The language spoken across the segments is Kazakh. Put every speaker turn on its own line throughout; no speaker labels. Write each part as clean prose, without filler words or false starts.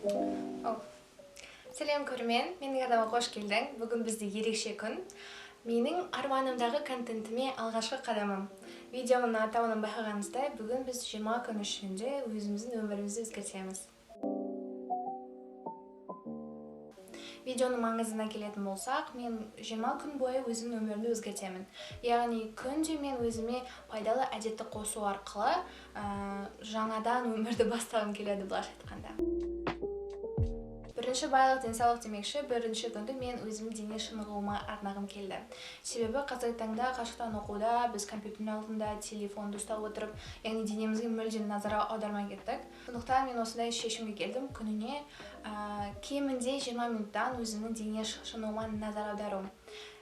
Сәлем көрермен, менің арнама қош келдің. Бүгін бізде ерекше күн. Менің арманымдағы контентіме алғашқы қадамым. Видеоның атауынан байқағаныңыздай, бүгін біз 20 күн ішінде өзіміздің өмірімізді өзгертеміз. Видеоның маңызына келетін болсақ, мен 20 күн бойы өзімнің өмірімді өзгертемін. Яғни күнде мен өзіме пайдалы әдетті қосу арқылы жаңадан өмірді бастағым келеді, былайша айтқанда. Бірінші байлық, денсаулық демекші, бірінші күнді мен өзімнің дене шынығуыма арнағым келді. Себебі қазіргі таңда қашықтан оқуда біз компьютердің алдында телефонды ұстап отырып, яғни денемізге мүлдем назар аудармай кеттік. Сондықтан мен осындай шешімге келдім, күніне кемінде 20 минуттан өзімнің дене шынығуыма назар аудару.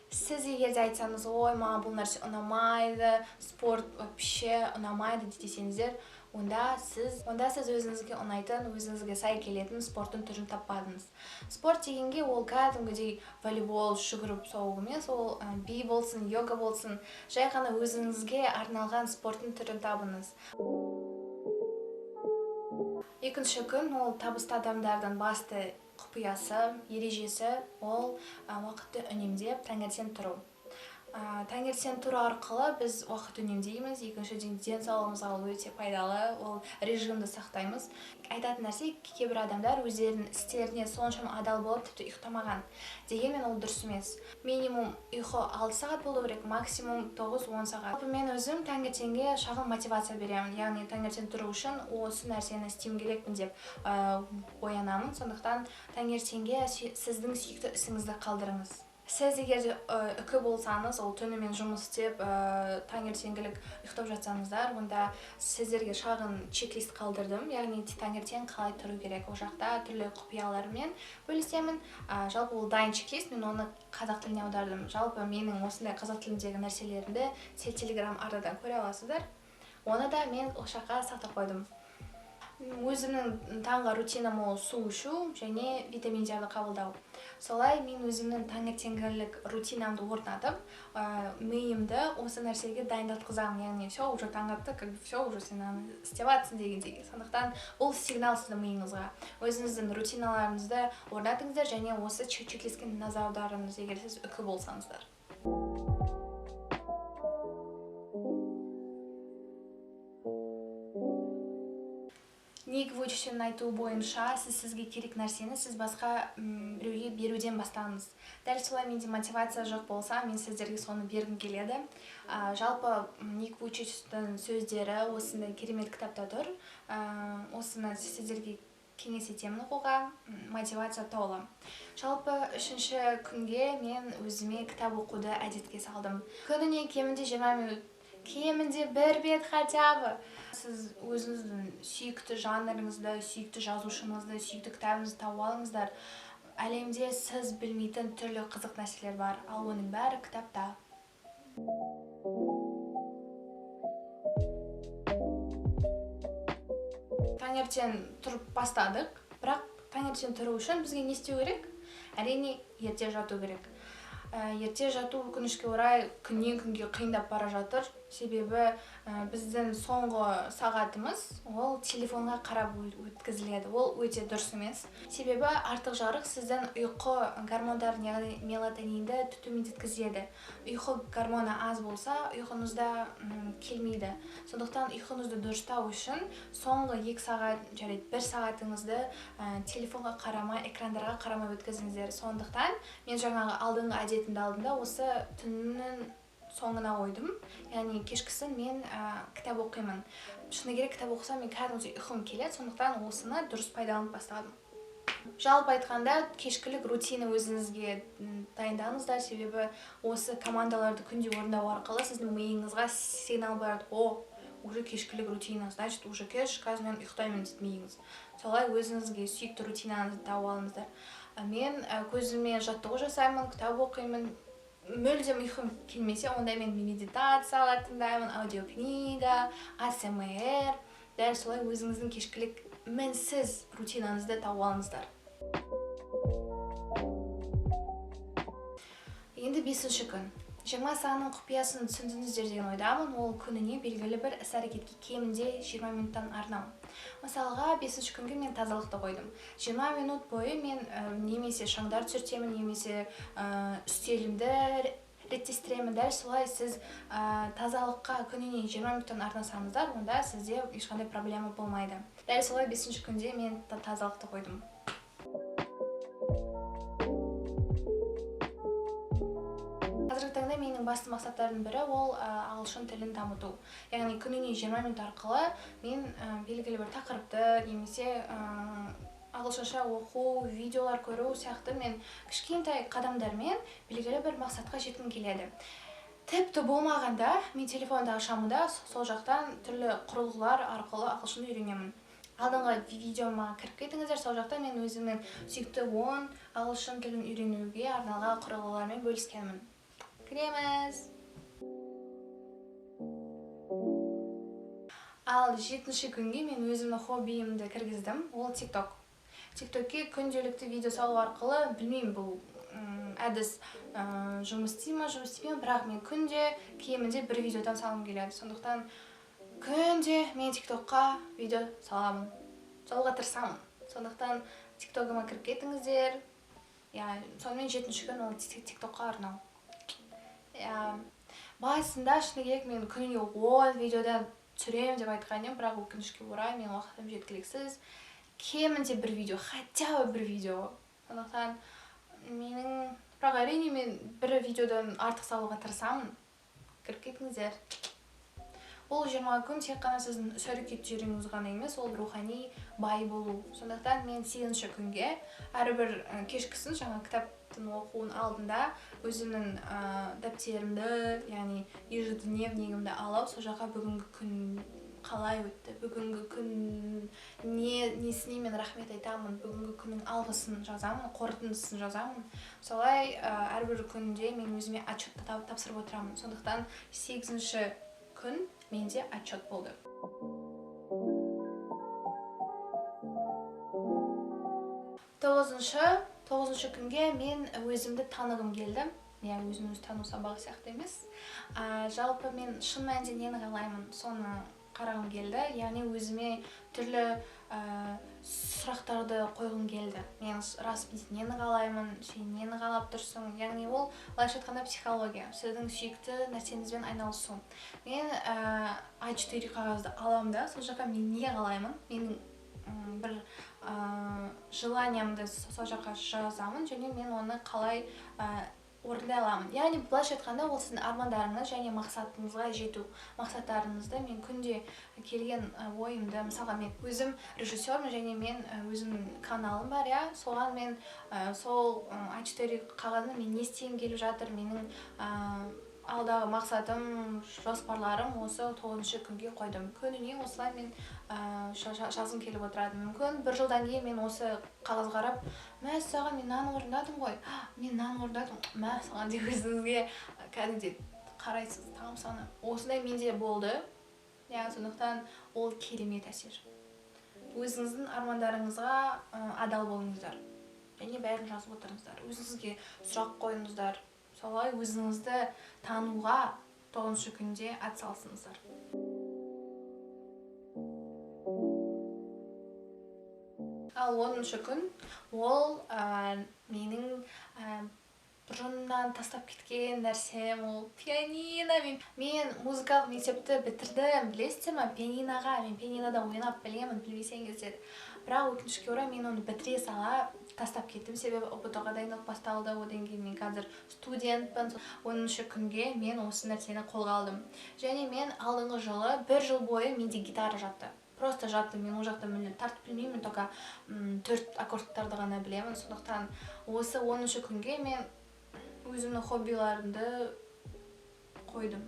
Сіз егерде айтсаңыз, ой, маған бұл нәрсе ұнамайды, спорт вообще ұнамайды десеңіздер, онда сіз өзіңізге ұнайтын, өзіңізге сай келетін спорттың түрін таппадыңыз. Спорт дегенге ол кәдімгідей волейбол, жүгіріп соғу емес, ол би болсын, йога болсын, жай ғана өзіңізге арналған спорттың түрін табыңыз. Екінші күн ол табысты адамдардың басты құпиясы, ережесі, ол уақытты үнемдеп таңертең тұру. Таңертең тұру арқылы біз уақыт үнемдейміз, екіншіден денсаулығымызға ол өте пайдалы, ол режимді сақтаймыз. Айтатын нәрсе, кейбір адамдар өздерінің істеріне соншама адал болып, тіпті ұйықтамаған. Дегенмен ол дұрыс емес. Минимум ұйқы 6 сағат болу керек, максимум 9-10 сағат. Мен өзім таңертеңге шағын мотивация беремін. Яғни таңертең тұру үшін осы нәрсені істеуім керекпін деп оянамын. Сондықтан таңертеңге сіздің сүйікті ісіңізді қалдырыңыз. Сіз егерде үкі болсаңыз, ол түнімен жұмыс істеп, таңертеңгілік ұйықтап жатсаңыздар, онда сіздерге шағын чек-лист қалдырдым, яғни таңертең қалай тұру керек. Ол жақта түрлі құпиялармен бөлісемін. Жалпы ол дайын чек-лист, мен оны қазақ тіліне аудардым. Жалпы менің осындай қазақ тіліндегі нәрселерімді Telegram арнадан көре аласыздар. Оны да мен ол жаққа сақтап қойдым. Өзімнің таңғы рутинам ол су ішу және витаминдерді қабылдау. Солай мен өзімнің таңертеңгілік рутинамды орнатып, миымды осы нәрсеге дайындатқызамын. Яғни все уже таң атты, все уже сен істеп жатсың дегендей. Сондықтан бұл сигнал сіздің миыңызға. Өзіңіздің рутиналарыңызды орнатыңыздар және осы чек-листке назар аударыңыз, егер сіз үкі болсаңыздар. Ник Вуйчичтің айтуы бойынша, сізге керек нәрсені сіз басқа біреуге беруден бастаңыз. Дәл солай менде мотивация жоқ болса, мен сіздерге соны бергім келеді. Жалпы Ник Вуйчичтің сөздері осындай керемет кітапта тұр. Осыны сіздерге кеңес етемін оқуға, мотивация толы. Жалпы 3-ші күнге мен өзіме кітап оқуды әдетке салдым. Күніне кемінде 20 минут. Кемінде бір бет хотя бы. Сіз өзіңіздің сүйікті жанрыңызды, сүйікті жазушыңызды, сүйікті кітабыңызды тауып алыңыздар. Әлемде сіз білмейтін түрлі қызық нәрселер бар, ал оның бәрі кітапта. Таңертең тұрып бастадық, бірақ таңертең тұру үшін бізге не істеу керек? Әрине, ерте жату керек. Ерте жату өкінішке орай күннен күнге қиындап бара жатыр. Себебі біздің соңғы сағатымыз ол телефонға қарап өткізіледі. Ол өте дұрыс емес. Себебі артық жарық сіздің ұйқы гормондарын, яғни мелатонинді төмендеткізеді. Ұйқы гормоны аз болса, ұйқыңызда келмейді. Сондықтан ұйқыңызды дұрыстау үшін соңғы 2 сағат, жарайды 1 сағатыңызды телефонға қарамай, экрандарға қарамай өткізіңіздер. Сондықтан мен жаңағы алдыңғы әдетімді алдында осы түннің соңына қойдым. Яғни кешкісін мен кітап оқимын. Шыны керек, кітап оқысам мен кәдімгідей ұйқым келеді, сондықтан осыны дұрыс пайдаланып бастадым. Жалпы айтқанда, кешкілік рутина өзіңізге дайындаңыздар, себебі осы командаларды күнде орындау арқылы сіздің миыңызға сигнал береді. Уже кешкілік рутина, значит, уже кеш, қазір мен ұйықтаймын дейді миыңыз. Солай өзіңізге сүйікті рутинаңызды тауып алыңыздар. Мен көзіме жаттығу жасаймын, кітап оқимын. Мүлдем ұйқым келмесе, онда мен медитациялар тыңдаймын, аудиокнига, АСМР. Дәл солай өзіңіздің кешкілік мінсіз рутинаңызды тауып алыңыздар. Енді 5-ші күн. 20 санның құпиясын түсіндіңіздер деген ойдамын. Ол күніне белгілі бір іс-әрекетке кемінде 20 минуттан арнау. Мысалға 5-ші күнге мен тазалықты қойдым. 20 минут бойы мен немесе шаңдар түсіртемін, немесе үстелімді реттестіремін. Дәл солай сіз тазалыққа күніне 20 минуттан арнасаңыздар, онда сізде ешқандай проблема болмайды. Дәл солай 5-ші күнде мен тазалықты қойдым. Қазіргі таңда менің басты мақсаттардың бірі ол ағылшын тілін дамыту. Яғни күніне 20 минут арқылы мен белгілі бір тақырыпты немесе ағылшынша оқу, видеолар көру сияқты мен кішкентай қадамдармен белгілі бір мақсатқа жеткім келеді. Тіпті болмағанда мен телефонды ашамын да сол жақтан түрлі құрылғылар арқылы ағылшынды үйренемін. Алдыңғы видеома кіріп кетіңіздер, сол жақта мен өзімнің сүйікті 10 ағылшын тілін үйренуге арналған құрылғылармен бөліскенмін. Кіреміз. Ал 7-ші күнге мен өзімнің хоббиімді кіргіздім, ол TikTok. TikTokке күнделікті видео салу арқылы, білмеймін бұл әдіс жұмыс істей ме, жұмыс істемей ме, бірақ мен күнде кемінде бір видеодан салғым келеді. Сондықтан күнде мен TikTokқа видео саламын, салуға тырысамын. Сондықтан TikTokыма кіріп кетіңіздер. Сонымен 7-ші күн ол TikTokқа арнау. Басында шыны керек мен күніне 10 видеодан түсіремін деп айтқан едім, бірақ өкінішке орай мен уақытым жеткіліксіз. Кемінде бір видео, хотя бы бір видео. Сондықтан бірақ әрине мен бір видеодан артық салуға тырысамын. Кіріп кетіңіздер. Ол 20 күн тек қана сіздің іс-әрекеттеріңіз ғана емес, ол рухани бай болу. Сондықтан мен 8-ші күнге әрбір кешкісін жаңа кітаптың оқуын алдында өзімнің дәптерімді, яғни ежедневнигімді алып, сол жаққа бүгінгі күн қалай өтті, бүгінгі күн несіне мен рахмет айтамын, бүгінгі күннің алғысын жазамын, қорытындысын жазамын. Солай әрбір күнде мен өзіме отчет тапсырып отырамын. Сондықтан 8-ші күн менде отчет болды. 9-ші күнге мен өзімді танығым келді. Өзін-өзі тану сабағы сияқты емес. Жалпы мен шын мәнінде нені қалаймын, соны қарағым келді. Яғни өзіме түрлі сұрақтарды қойғым келді. Мен рас нені қалаймын, сен нені қалап тұрсың? Яғни ол былайша айтқанда психология, сіздің сүйікті нәрсеңізбен айналысу. Мен А4 қағазды аламын да, сол жаққа мен не қалаймын? Менің бір желаниямды сол жаққа жазамын, және мен оны қалай орындай аламын. Яғни былайша айтқанда ол сіздің армандарыңыз және мақсатыңызға жету. Мақсаттарыңызды мен күнде келген ойымды, мысалға мен өзім режиссермін және мен өзімнің каналым бар, соған мен сол А4 қағазын мен не істеймін келіп жатыр, менің алдағы мақсатым, жоспарларым осы 9-ші күнге қойдым. Күніне осылай мен жазғым келіп отырады. Мүмкін бір жылдан кейін мен осы қағаз қарап, мәссаған мен мынаны орындадым ғой, мен мынаны орындадым, мәссаған деп өзіңізге кәдімгідей қарайсыз, тамсанып. Осындай менде болды. Сондықтан ол керемет әсер. Өзіңіздің армандарыңызға адал болыңыздар. Және бәрін жазып отырыңыздар. Өзіңізге сұрақ қойыңыздар. Солай өзіңізді тануға 9-ші күнде атсалысыңыздар. Ал 10-ші күн ол менің бұрыннан тастап кеткен нәрсем, ол пианино. Мен музыкалық мектепті бітірдім, білесіздер ме? Мен пианинода ойнап білемін, білмесеңіздер. Бірақ өкінішке орай мен оны бітіре сала тастап кеттім, себебі ұбт-ға дайындық басталды. Одан кейін мен қазір студентпін. 10-ші күнге мен осы нәрсені қолға алдым. Және мен алдыңғы жылы 1 жыл бойы менде гитара жатты. Просто жатты, мен ол жақта тартып білмеймін, только 4 аккордтарды ғана білемін. Сондықтан осы 10-ші күнге мен өзімнің хоббиларымды қойдым.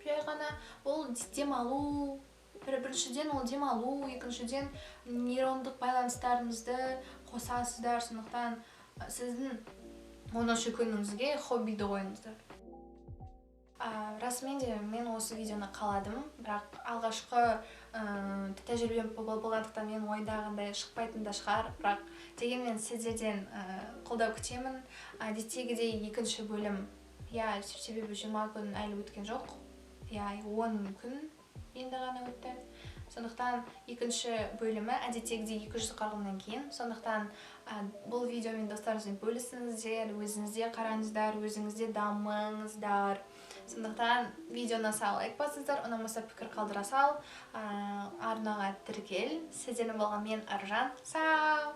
Жай ғана ол демалу. Біріншіден ол демалу, екіншіден нейрондық байланыстарыңызды қосасыздар. Сондықтан сіздің 10-ші күніңізге хоббиді қойыңыздар. Расымен де мен осы видеоны қаладым, бірақ алғашқы тәжірибем болғандықтан мен ойдағандай шықпайтын да шығар, бірақ дегенмен сіздерден қолдау күтемін. Әдеттегідей 2-ші бөлім, себебі 20 күн әлі өткен жоқ, 10 күн енді ғана өтті. Сондықтан екінші бөлімі әдеттегідей 240-нан кейін. Сондықтан бұл видеомен достарыңызбен бөлісіңіздер, өзіңізде қараңыздар, өзіңізде дамыңыздар. Сондықтан видеоны лайк басыңыздар, ұнамаса пікір қалдыра сал, арнаға тіркел. Сіздермен болған мен Аржан. Сау!